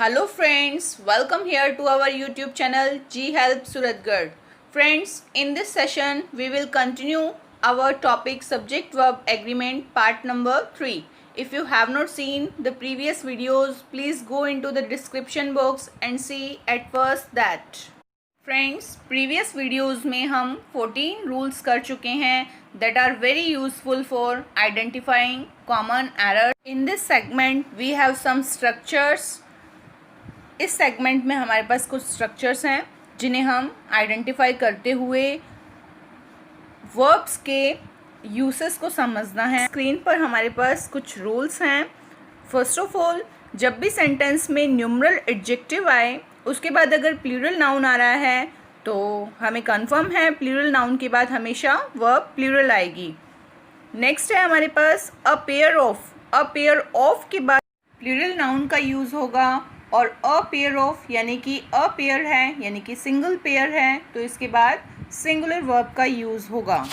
Hello friends, welcome here to our YouTube channel G Help Suratgarh. Friends, in this session we will continue our topic subject verb agreement part number 3. If you have not seen the previous videos, please go into the description box and see at first that. Friends previous videos में हम 14 rules कर चुके हैं that are very useful for identifying common error. In this segment we have some structures. इस segment में हमारे पास कुछ structures हैं जिन्हें हम आइडेंटिफाई करते हुए वर्ब्स के यूसेस को समझना है. स्क्रीन पर हमारे पास कुछ रूल्स हैं. फर्स्ट ऑफ ऑल, जब भी सेंटेंस में न्यूमरल एडजेक्टिव आए उसके बाद अगर प्लूरल नाउन आ रहा है तो हमें कंफर्म है प्लूरल नाउन के बाद हमेशा वर्ब प्लूरल आएगी. नेक्स्ट है हमारे पास a pair of. A pair of के बाद प्लूरल नाउन का यूज़ होगा और अ पेयर ऑफ यानी कि अ पेयर है यानी कि सिंगल पेयर है तो इसके बाद सिंगुलर वर्ब का यूज़ होगा.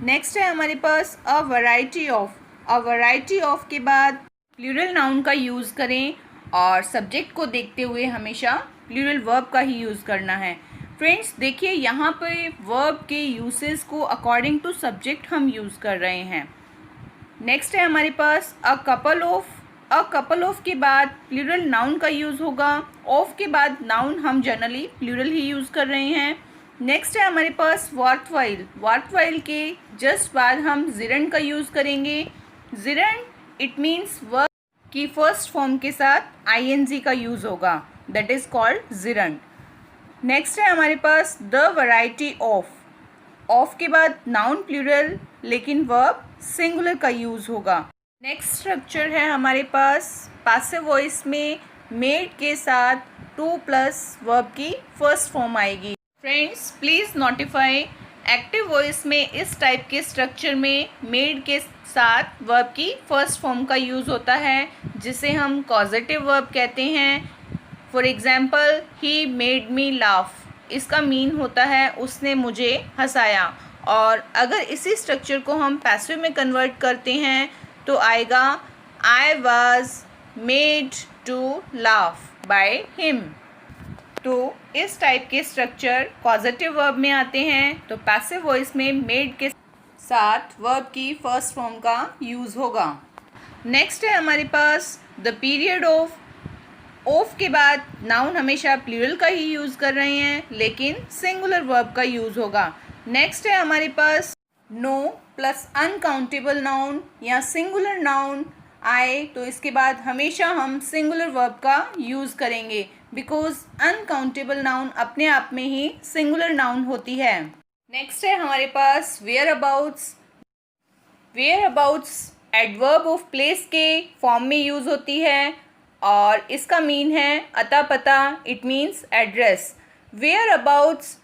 नेक्स्ट है हमारे पास a variety of. A variety of के बाद प्लूरल नाउन का यूज़ करें और सब्जेक्ट को देखते हुए हमेशा प्लूरल वर्ब का ही यूज़ करना है. फ्रेंड्स देखिए, यहाँ पे वर्ब के यूसेस को अकॉर्डिंग टू सब्जेक्ट हम यूज़ कर रहे हैं. नेक्स्ट है हमारे पास a couple of. A couple of के बाद प्लूरल नाउन का यूज़ होगा. ऑफ के बाद नाउन हम जनरली प्लूरल ही यूज़ कर रहे हैं. नेक्स्ट है हमारे पास वर्थवाइल. वर्थवाइल के जस्ट बाद हम जिरंड का यूज़ करेंगे. जिरंड इट मीन्स वर्ब की फर्स्ट फॉर्म के साथ आईएनजी का यूज़ होगा, that is called gerund. Next है हमारे पास द वैरायटी ऑफ. ऑफ के बाद नाउन प्लूरल लेकिन वर्ब सिंगुलर का यूज़ होगा. नेक्स्ट स्ट्रक्चर है हमारे पास पासिव वॉइस में मेड के साथ टू प्लस वर्ब की फर्स्ट फॉर्म आएगी. Friends please notify, active voice में इस टाइप के स्ट्रक्चर में मेड के साथ वर्ब की फर्स्ट फॉर्म का यूज़ होता है जिसे हम कॉजेटिव वर्ब कहते हैं. For example, he made me laugh. इसका मीन होता है उसने मुझे हंसाया. और अगर इसी स्ट्रक्चर को हम पैसिव में कन्वर्ट करते हैं तो आएगा I was made to laugh by him. तो इस टाइप के स्ट्रक्चर पॉजिटिव वर्ब में आते हैं तो पैसिव वॉइस में मेड के साथ वर्ब की फर्स्ट फॉर्म का यूज़ होगा. नेक्स्ट है हमारे पास द पीरियड ऑफ. ऑफ के बाद नाउन हमेशा प्लूरल का ही यूज़ कर रहे हैं लेकिन सिंगुलर वर्ब का यूज़ होगा. नेक्स्ट है हमारे पास नो प्लस अनकाउंटेबल नाउन या सिंगुलर नाउन आए तो इसके बाद हमेशा हम सिंगुलर वर्ब का यूज़ करेंगे बिकॉज अनकाउंटेबल नाउन अपने आप में ही सिंगुलर नाउन होती है. नेक्स्ट है हमारे पास whereabouts. Whereabouts adverb of place के फॉर्म में यूज़ होती है और इसका मीन है अता पता. It means address. Whereabouts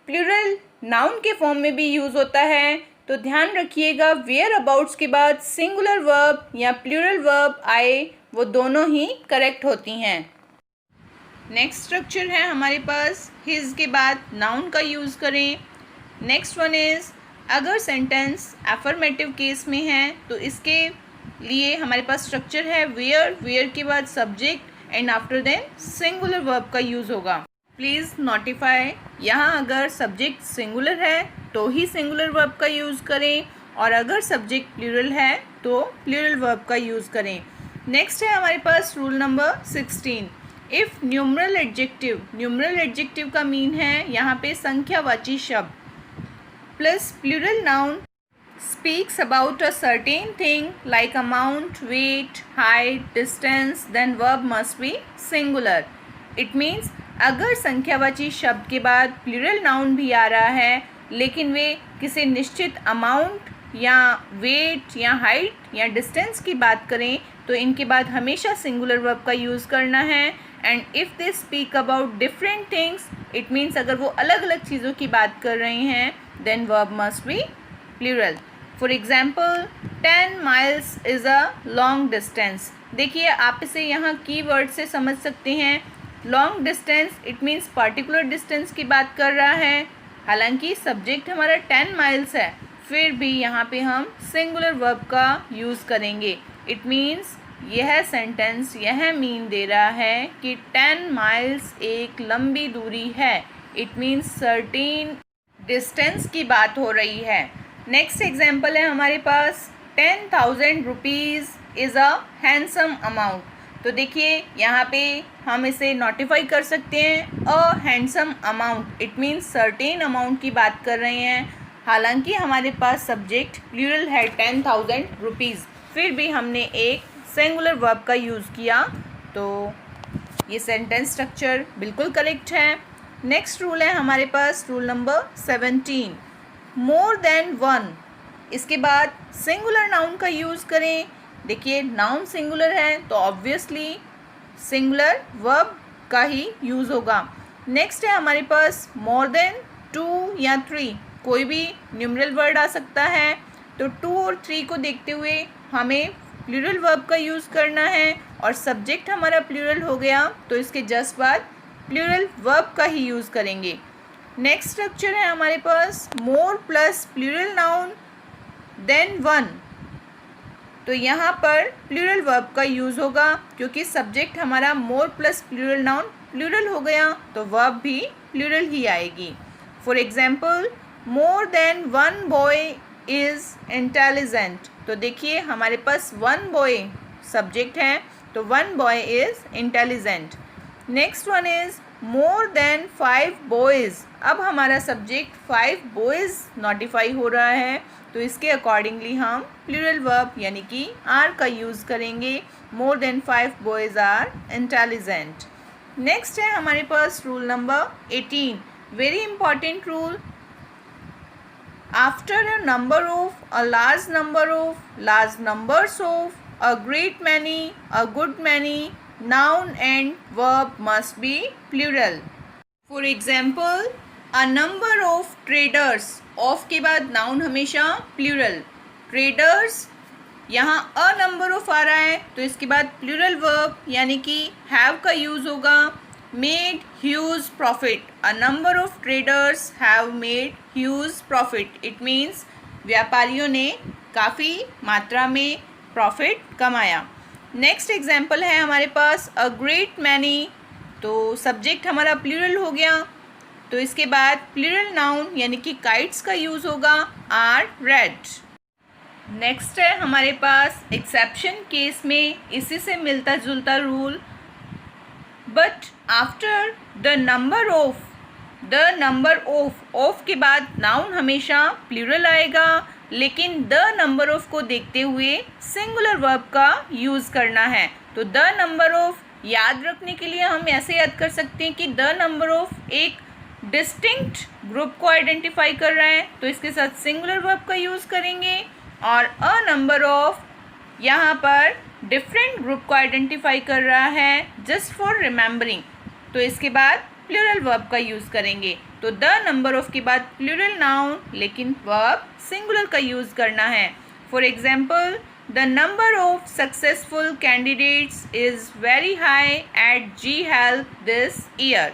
plural noun के फॉर्म में भी यूज़ होता है तो ध्यान रखिएगा वेयर अबाउट्स के बाद सिंगुलर वर्ब या प्लूरल वर्ब आए वो दोनों ही करेक्ट होती हैं. नेक्स्ट स्ट्रक्चर है हमारे पास हिज के बाद नाउन का यूज़ करें. नेक्स्ट वन इज़ अगर सेंटेंस एफर्मेटिव केस में है तो इसके लिए हमारे पास स्ट्रक्चर है वेयर. वेयर के बाद subject and after then singular verb का यूज़ होगा. प्लीज़ नोटिफाई, यहाँ अगर सब्जेक्ट सिंगुलर है तो ही सिंगुलर वर्ब का यूज़ करें और अगर सब्जेक्ट प्लूरल है तो प्लूरल वर्ब का यूज़ करें. नेक्स्ट है हमारे पास rule number 16. If numeral adjective. Numeral adjective का मीन है यहाँ पे संख्यावाची शब्द plus plural noun speaks about a certain thing like amount, weight, height, distance, then verb must be singular. It means अगर संख्यावाची शब्द के बाद प्लूरल नाउन भी आ रहा है लेकिन वे किसी निश्चित अमाउंट या वेट या हाइट या डिस्टेंस की बात करें तो इनके बाद हमेशा सिंगुलर वर्ब का यूज़ करना है. And if they speak about different things it means अगर वो अलग अलग चीज़ों की बात कर रहे हैं then verb must be plural. For example 10 miles is a long distance. देखिए आप इसे यहाँ की वर्ड से समझ सकते हैं. Long distance it means particular distance की बात कर रहा है. हालांकि सब्जेक्ट हमारा 10 miles है फिर भी यहाँ पे हम सिंगुलर वर्ब का यूज़ करेंगे. इट मीन्स यह सेंटेंस यह मीन दे रहा है कि 10 माइल्स एक लंबी दूरी है। इट मीन्स सर्टेन डिस्टेंस की बात हो रही है। नेक्स्ट एग्जाम्पल है हमारे पास 10,000 rupees is a handsome amount. तो देखिए यहाँ पे हम इसे नोटिफाई कर सकते हैं a handsome amount. It means certain amount की बात कर रहे हैं। हालांकि हमारे पास सब्जेक्ट प्लूरल है 10,000 रुपीज़, फिर भी हमने एक सिंगुलर वर्ब का यूज़ किया, तो ये सेंटेंस स्ट्रक्चर बिल्कुल करेक्ट है। नेक्स्ट रूल है हमारे पास rule number 17, more than one. इसके बाद सिंगुलर नाउन का यूज़ करें। देखिए नाउन सिंगुलर है तो ऑब्वियसली सिंगुलर वर्ब का ही यूज़ होगा। नेक्स्ट है हमारे पास मोर देन 2 या 3, कोई भी न्यूमरल वर्ड आ सकता है। तो 2 और 3 को देखते हुए हमें प्लूरल वर्ब का यूज़ करना है और सब्जेक्ट हमारा प्लूरल हो गया तो इसके जस्ट बाद प्लूरल वर्ब का ही यूज़ करेंगे। नेक्स्ट स्ट्रक्चर है हमारे पास more plus plural noun than one. तो यहाँ पर प्लूरल वर्ब का यूज़ होगा क्योंकि सब्जेक्ट हमारा मोर प्लस प्लूरल नाउन प्लूरल हो गया तो वर्ब भी प्लूरल ही आएगी। For example more than one boy is intelligent. तो देखिए हमारे पास वन बॉय सब्जेक्ट है तो one boy is intelligent. Next one is more than 5 boys. अब हमारा सब्जेक्ट 5 बॉयज़ नोटिफाई हो रहा है तो इसके अकॉर्डिंगली हम प्लूरल वर्ब यानी कि आर का यूज़ करेंगे। More than 5 boys are intelligent. Next है हमारे पास rule number 18, very important rule. After a number of, a large number of, large numbers of, a great many, a good many, noun and verb must be plural. For example, a number of traders. Of के बाद noun हमेशा plural. Traders यहाँ a number of आ रहा है तो इसके बाद plural verb यानी कि have का use होगा। Made huge profit. A number of traders have made huge profit. It means व्यापारियों ने काफ़ी मात्रा में प्रॉफिट कमाया। नेक्स्ट एग्जाम्पल है हमारे पास a great many। तो सब्जेक्ट हमारा प्लूरल हो गया तो इसके बाद प्लूरल नाउन यानी कि काइट्स का यूज़ होगा आर रेड। नेक्स्ट है हमारे पास एक्सेप्शन केस में इसी से मिलता जुलता rule, but after the number of के बाद नाउन हमेशा प्लूरल आएगा, लेकिन द नंबर ऑफ को देखते हुए सिंगुलर वर्ब का यूज़ करना है। तो द नंबर ऑफ याद रखने के लिए हम ऐसे याद कर सकते हैं कि द नंबर ऑफ एक डिस्टिंक्ट ग्रुप को आइडेंटिफाई कर रहा है तो इसके साथ सिंगुलर वर्ब का यूज़ करेंगे, और अ नंबर ऑफ यहाँ पर डिफरेंट ग्रुप को आइडेंटिफाई कर रहा है जस्ट फॉर रिमेंबरिंग तो इसके बाद प्लूरल वर्ब का यूज़ करेंगे। तो द नंबर ऑफ के बाद प्लूरल नाउन लेकिन वर्ब सिंगुलर का यूज़ करना है। For example the number of successful candidates is very high at G help this year.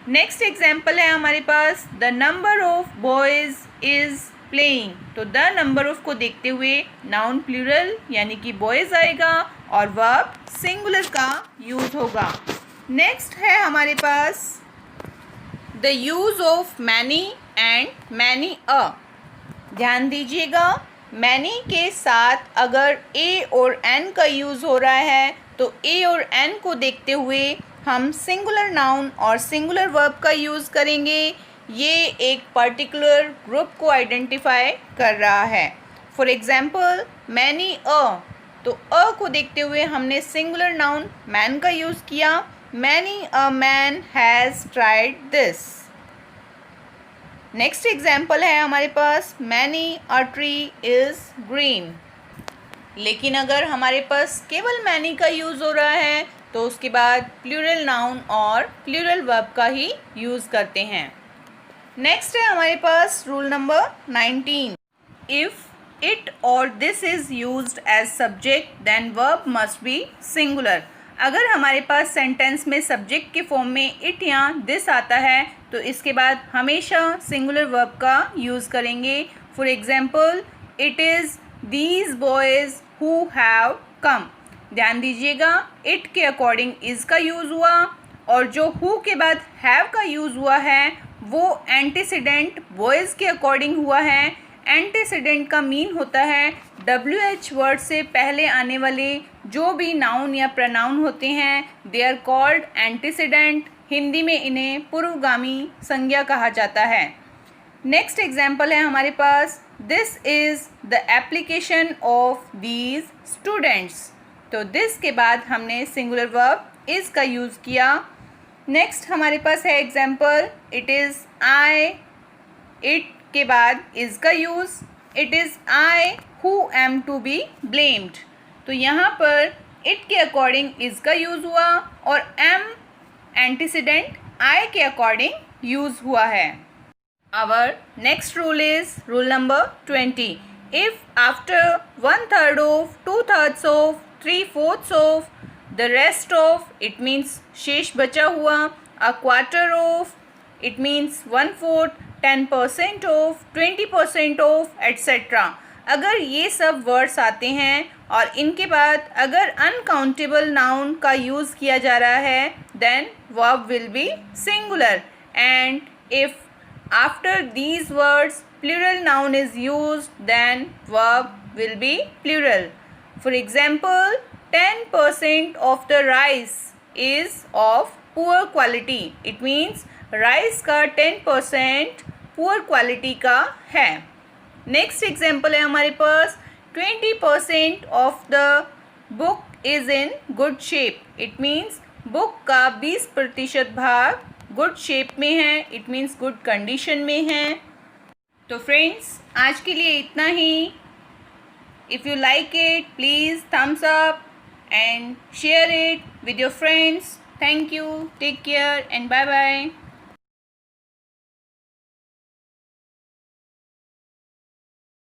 Next example है हमारे पास the number of boys is playing. तो द नंबर ऑफ को देखते हुए नाउन प्लूरल यानी कि बॉयज़ आएगा और वर्ब सिंगुलर का यूज़ होगा। नेक्स्ट है हमारे पास the use of many and many a. ध्यान दीजिएगा मैनी के साथ अगर ए और एन का यूज़ हो रहा है तो ए और एन को देखते हुए हम सिंगुलर नाउन और सिंगुलर वर्ब का यूज़ करेंगे। ये एक पर्टिकुलर ग्रुप को आइडेंटिफाई कर रहा है। फॉर एग्जाम्पल मैनी अ, तो अ को देखते हुए हमने सिंगुलर नाउन मैन का यूज़ किया। Many a man has tried this. Next example है हमारे पास many a tree is green. लेकिन अगर हमारे पास केवल मैनी का यूज़ हो रहा है तो उसके बाद प्लूरल नाउन और प्लूरल वर्ब का ही यूज़ करते हैं। नेक्स्ट है हमारे पास rule number 19, if it or this is used as subject then verb must be singular. अगर हमारे पास सेंटेंस में सब्जेक्ट के फॉर्म में इट या दिस आता है तो इसके बाद हमेशा सिंगुलर वर्ब का यूज़ करेंगे। For example it is these boys who have come. ध्यान दीजिएगा, इट के अकॉर्डिंग इज़ का यूज़ हुआ और जो हु के बाद हैव का यूज़ हुआ है वो एंटीसीडेंट बॉयज़ के अकॉर्डिंग हुआ है। एंटीसीडेंट का मीन होता है WH वर्ड से पहले आने वाले जो भी नाउन या प्रनाउन होते हैं they are called antecedent. Hindi में इन्हें पूर्वगामी संज्ञा कहा जाता है। नेक्स्ट एग्जाम्पल है हमारे पास, this is the application of these students. तो दिस के बाद हमने सिंगुलर वर्ब इज़ का यूज़ किया। नेक्स्ट हमारे पास है example, it is I. It के बाद इज़ का use, it is I who am to be blamed. तो यहाँ पर इट के अकॉर्डिंग इज़ का यूज़ हुआ और एम एंटीसीडेंट आई के अकॉर्डिंग यूज़ हुआ है। Our next rule is rule number 20। If after 1/3 of 2/3 of 3/4 of the rest of, it means शेष बचा हुआ, a quarter of, it means 1/4, 10% of, 20% of etcetera. अगर ये सब वर्ड्स आते हैं और इनके बाद अगर अनकाउंटेबल नाउन का यूज़ किया जा रहा है then verb will be singular. And if after these words plural noun is used then verb will be plural. For example, 10% of the rice is of poor quality. It means rice का 10% poor quality का है। Next example है हमारे पास, 20% of the book is in good shape. It means book का 20% भाग good shape में है, it means good condition में है। तो फ्रेंड्स, आज के लिए इतना ही। If you like it please thumbs up and share it with your friends. Thank you. Take care and bye bye.